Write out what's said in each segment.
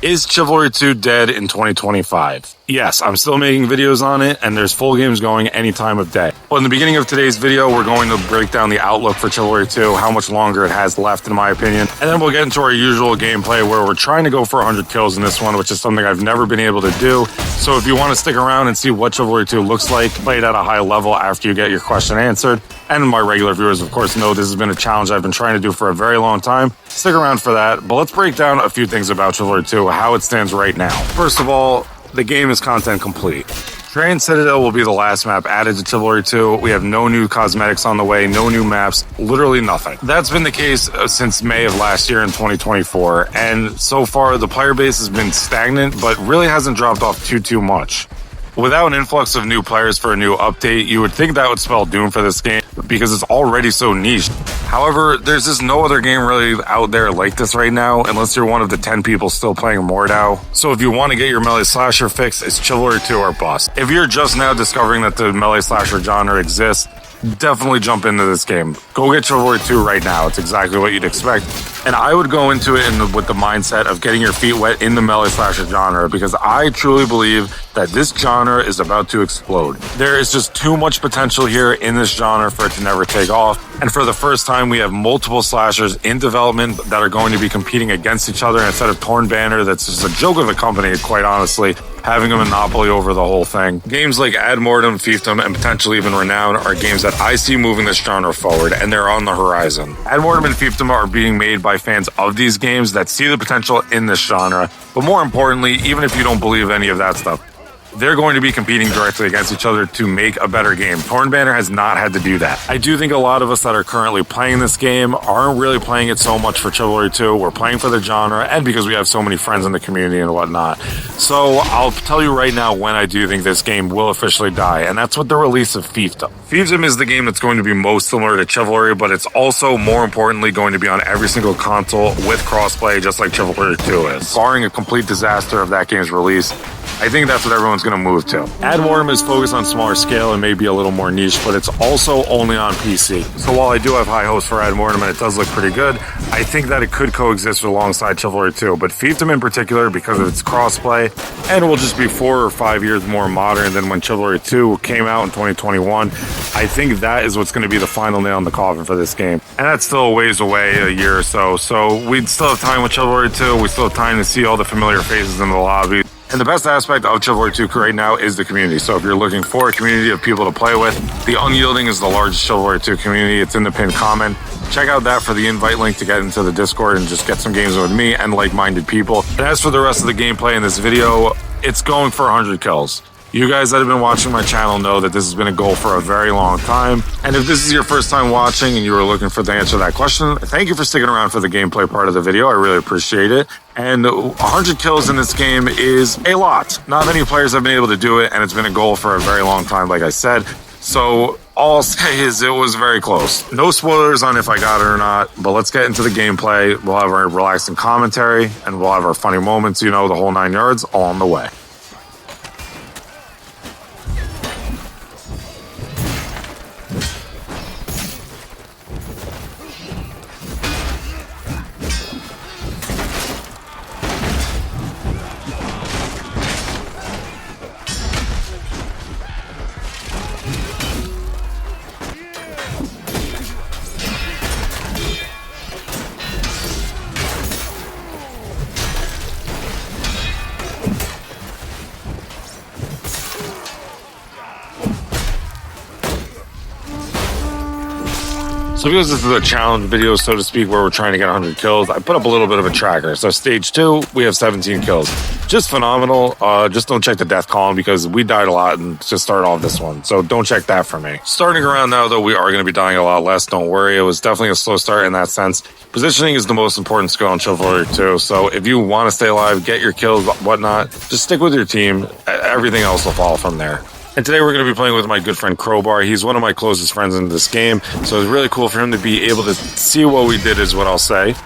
Is Chivalry 2 dead in 2025? Yes, I'm still making videos on it, and there's full games going any time of day. But in the beginning of today's video, we're going to break down the outlook for Chivalry 2, how much longer it has left in my opinion, and then we'll get into our usual gameplay where we're trying to go for 100 kills in this one, which is something I've never been able to do. So if you want to stick around and see what Chivalry 2 looks like, played at a high level after you get your question answered, and my regular viewers of course know this has been a challenge I've been trying to do for a very long time, stick around for that. But let's break down a few things about Chivalry 2, how it stands right now. First of all, the game is content complete. Train Citadel will be the last map added to Chivalry 2. We have no new cosmetics on the way, no new maps, literally nothing. That's been the case since May of last year in 2024, and so far the player base has been stagnant, but really hasn't dropped off too much. Without an influx of new players for a new update, you would think that would spell doom for this game because it's already so niche. However, there's just no other game really out there like this right now, unless you're one of the 10 people still playing Mordau. So if you want to get your melee slasher fix, it's Chivalry 2 or bust. If you're just now discovering that the melee slasher genre exists, definitely jump into this game. Go get Chivalry 2 right now. It's exactly what you'd expect. And I would go into it with the mindset of getting your feet wet in the melee slasher genre, because I truly believe that this genre is about to explode. There is just too much potential here in this genre for it to never take off. And for the first time, we have multiple slashers in development that are going to be competing against each other instead of Torn Banner. That's just a joke of a company, quite honestly, having a monopoly over the whole thing. Games like Ad Mortem, Fiefdom, and potentially even Renown are games that I see moving this genre forward, and they're on the horizon. Ad Mortem and Fiefdom are being made by fans of these games that see the potential in this genre, but more importantly, even if you don't believe any of that stuff, they're going to be competing directly against each other to make a better game. Torn Banner has not had to do that. I do think a lot of us that are currently playing this game aren't really playing it so much for Chivalry 2. We're playing for the genre and because we have so many friends in the community and whatnot. So I'll tell you right now when I do think this game will officially die, and that's with the release of Fiefdom. Fiefdom is the game that's going to be most similar to Chivalry, but it's also, more importantly, going to be on every single console with crossplay, just like Chivalry 2 is. Barring a complete disaster of that game's release, I think that's what everyone's going to move to. Ad Mortem is focused on smaller scale and maybe a little more niche, but it's also only on PC. So while I do have high hopes for Ad Mortem and it does look pretty good, I think that it could coexist alongside Chivalry 2. But Fiefdom in particular, because of its crossplay, and will just be 4 or 5 years more modern than when Chivalry 2 came out in 2021, I think that is what's going to be the final nail in the coffin for this game. And that's still a ways away, a year or so. So we still have time with Chivalry 2. We still have time to see all the familiar faces in the lobby. And the best aspect of Chivalry 2 right now is the community. So if you're looking for a community of people to play with, The Unyielding is the largest Chivalry 2 community. It's in the pinned comment. Check out that for the invite link to get into the Discord and just get some games with me and like-minded people. And as for the rest of the gameplay in this video, it's going for 100 kills. You guys that have been watching my channel know that this has been a goal for a very long time. And if this is your first time watching and you were looking for the answer to that question, thank you for sticking around for the gameplay part of the video. I really appreciate it. And 100 kills in this game is a lot. Not many players have been able to do it, and it's been a goal for a very long time, like I said. So all I'll say is it was very close. No spoilers on if I got it or not, but let's get into the gameplay. We'll have our relaxing commentary, and we'll have our funny moments, you know, the whole 9 yards, all on the way. So because this is a challenge video, so to speak, where we're trying to get 100 kills, I put up a little bit of a tracker. So stage 2, we have 17 kills. Just phenomenal. Just don't check the death column because we died a lot and just started off this one. So don't check that for me. Starting around now, though, we are going to be dying a lot less. Don't worry. It was definitely a slow start in that sense. Positioning is the most important skill in Chivalry 2. So if you want to stay alive, get your kills, whatnot, just stick with your team. Everything else will follow from there. And today we're going to be playing with my good friend Crowbar. He's one of my closest friends in this game, so it's really cool for him to be able to see what we did is what I'll say.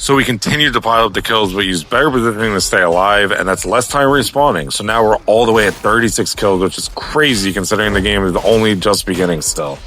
So we continued to pile up the kills, but used better positioning to stay alive, and that's less time respawning. So now we're all the way at 36 kills, which is crazy considering the game is only just beginning still.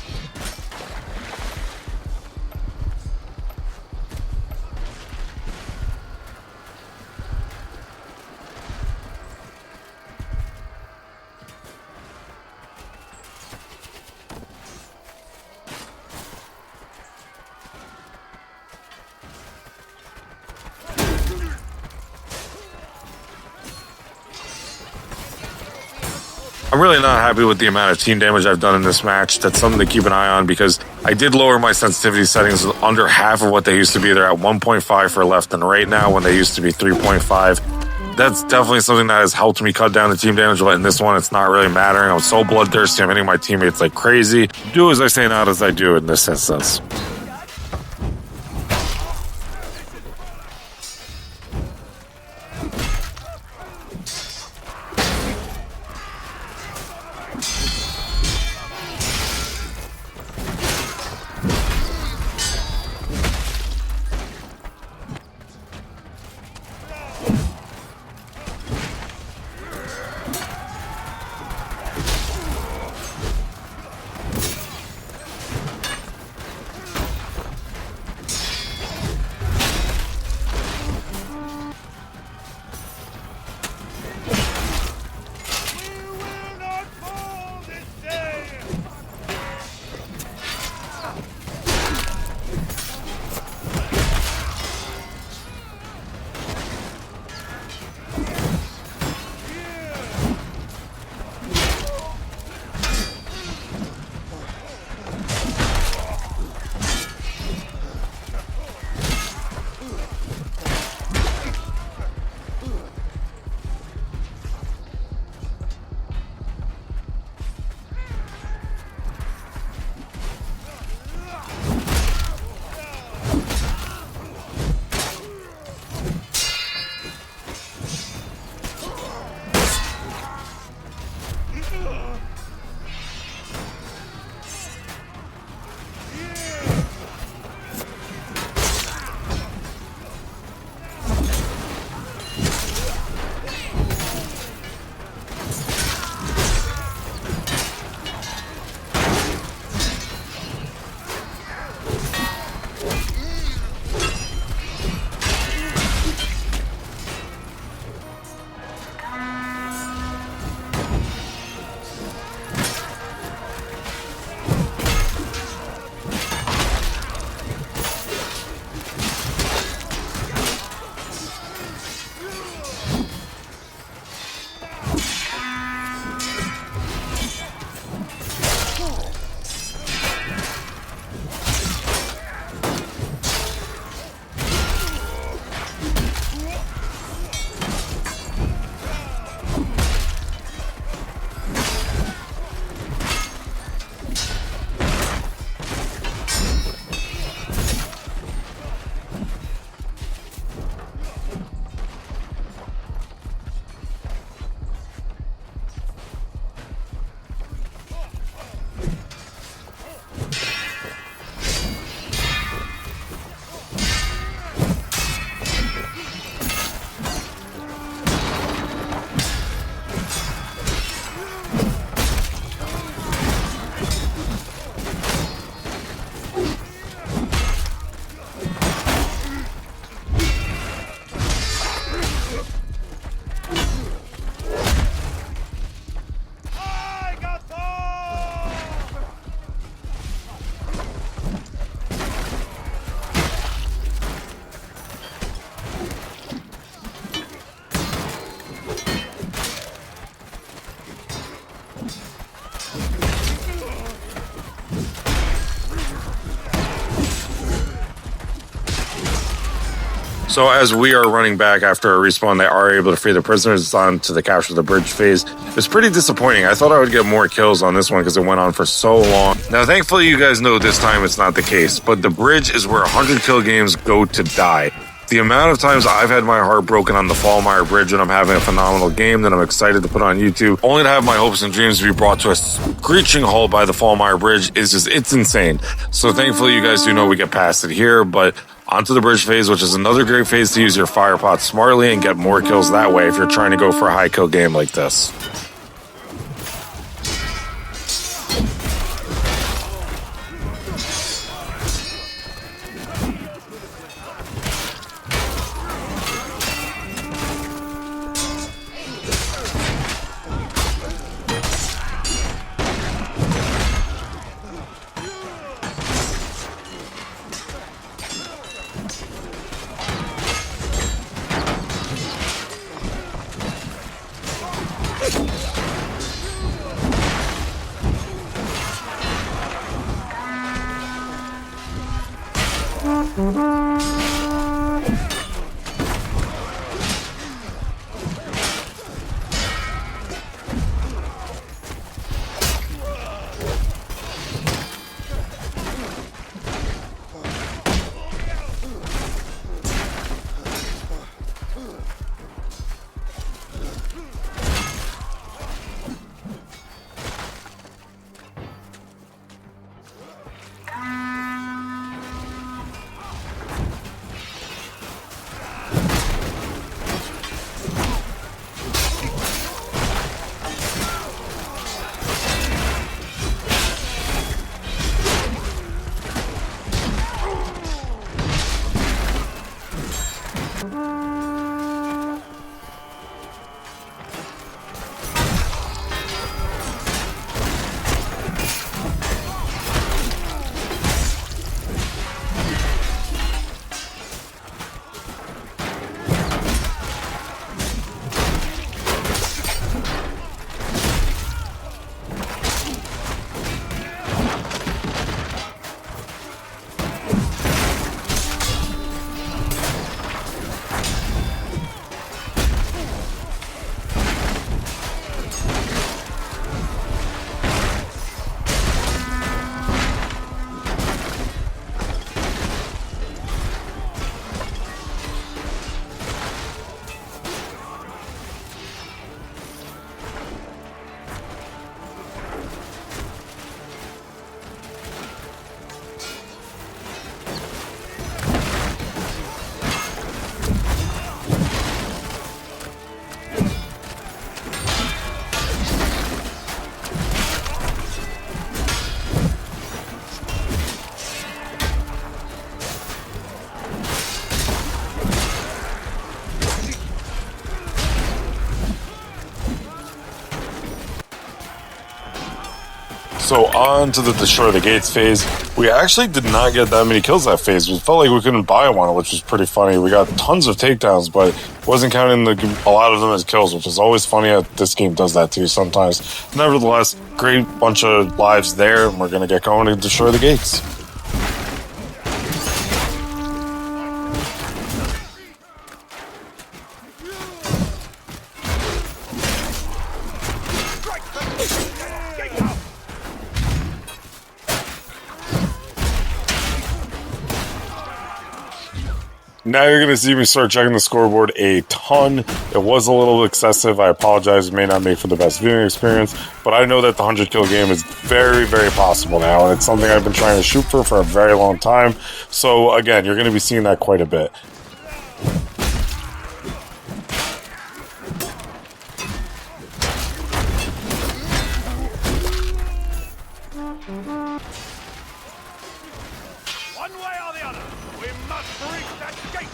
I'm really not happy with the amount of team damage I've done in this match. That's something to keep an eye on because I did lower my sensitivity settings under half of what they used to be. They're at 1.5 for left and right now when they used to be 3.5. That's definitely something that has helped me cut down the team damage, but in this one, it's not really mattering. I'm so bloodthirsty. I'm hitting my teammates like crazy. Do as I say, not as I do in this instance. So as we are running back after a respawn, they are able to free the prisoners on to the capture the bridge phase. It's pretty disappointing. I thought I would get more kills on this one because it went on for so long. Now, thankfully, you guys know this time it's not the case, but the bridge is where 100 kill games go to die. The amount of times I've had my heart broken on the Falmire bridge when I'm having a phenomenal game that I'm excited to put on YouTube, only to have my hopes and dreams be brought to a screeching halt by the Falmire bridge is just, it's insane. So thankfully, you guys do know we get past it here, but onto the bridge phase, which is another great phase to use your fire pot smartly and get more kills that way if you're trying to go for a high kill game like this. So on to the destroy the gates phase. We actually did not get that many kills that phase. We felt like we couldn't buy one, which was pretty funny. We got tons of takedowns, but wasn't counting a lot of them as kills, which is always funny how this game does that too sometimes. Nevertheless, great bunch of lives there, and we're going to get going to destroy the gates. Now you're going to see me start checking the scoreboard a ton. It was a little excessive. I apologize. It may not make for the best viewing experience, but I know that the 100 kill game is very, very possible now, and it's something I've been trying to shoot for a very long time. So again, you're going to be seeing that quite a bit. One way or the other, we must reach that gate!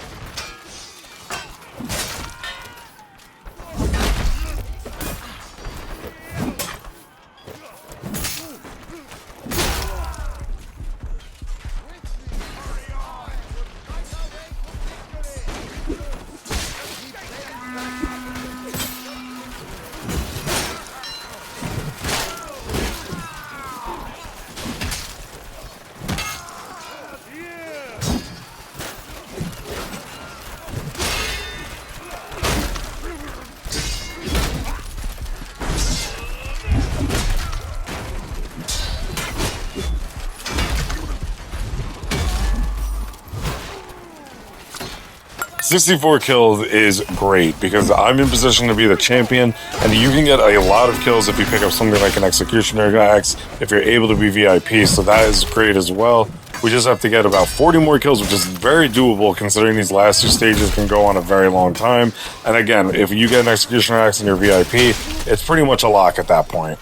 64 kills is great because I'm in position to be the champion, and you can get a lot of kills if you pick up something like an Executioner Axe, if you're able to be VIP, so that is great as well. We just have to get about 40 more kills, which is very doable considering these last two stages can go on a very long time. And again, if you get an Executioner Axe and you're VIP, it's pretty much a lock at that point.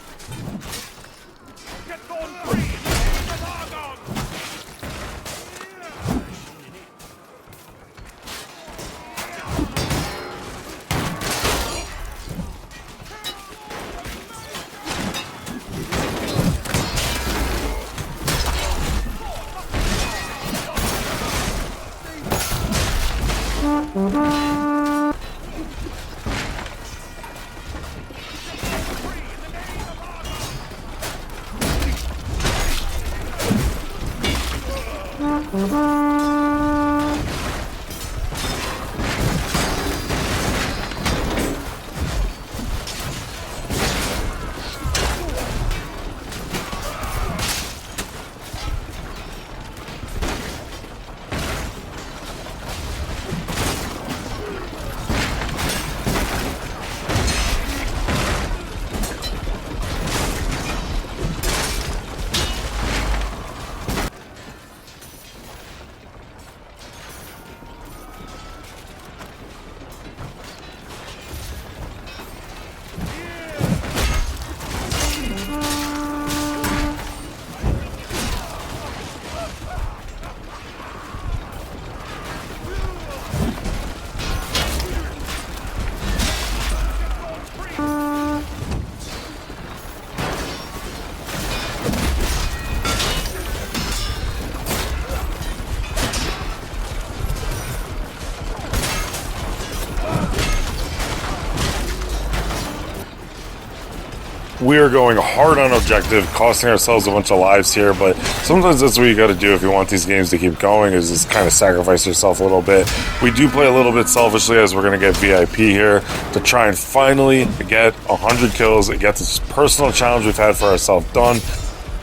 We are going hard on objective, costing ourselves a bunch of lives here, but sometimes that's what you got to do if you want these games to keep going, is just kind of sacrifice yourself a little bit. We do play a little bit selfishly as we're going to get VIP here to try and finally get 100 kills and get this personal challenge we've had for ourselves done.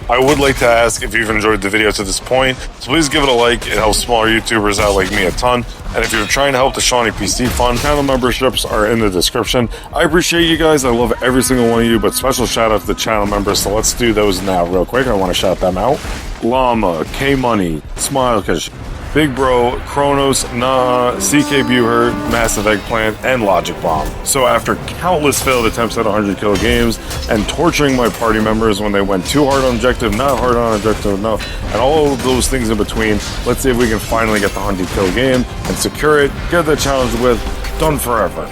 I would like to ask if you've enjoyed the video to this point, so please give it a like. It helps smaller YouTubers out like me a ton. And if you're trying to help the Shawnee PC Fund, channel memberships are in the description. I appreciate you guys. I love every single one of you, but special shout out to the channel members. So let's do those now real quick. I want to shout them out. Llama, K-Money, Smilekish, Big Bro, Kronos, Nah, CK Buher, Massive Eggplant, and Logic Bomb. So after countless failed attempts at 100 kill games and torturing my party members when they went too hard on objective, not hard on objective enough, and all of those things in between, let's see if we can finally get the 100 kill game and secure it, get the challenge with Done Forever.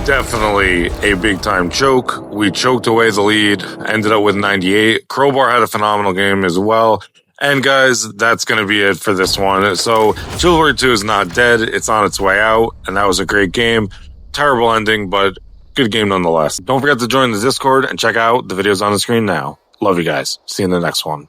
Definitely a big time choke. We choked away the lead, ended up with 98. Crowbar had a phenomenal game as well. And guys, that's going to be it for this one. So Chivalry 2 is not dead. It's on its way out. And that was a great game. Terrible ending, but good game nonetheless. Don't forget to join the Discord and check out the videos on the screen now. Love you guys. See you in the next one.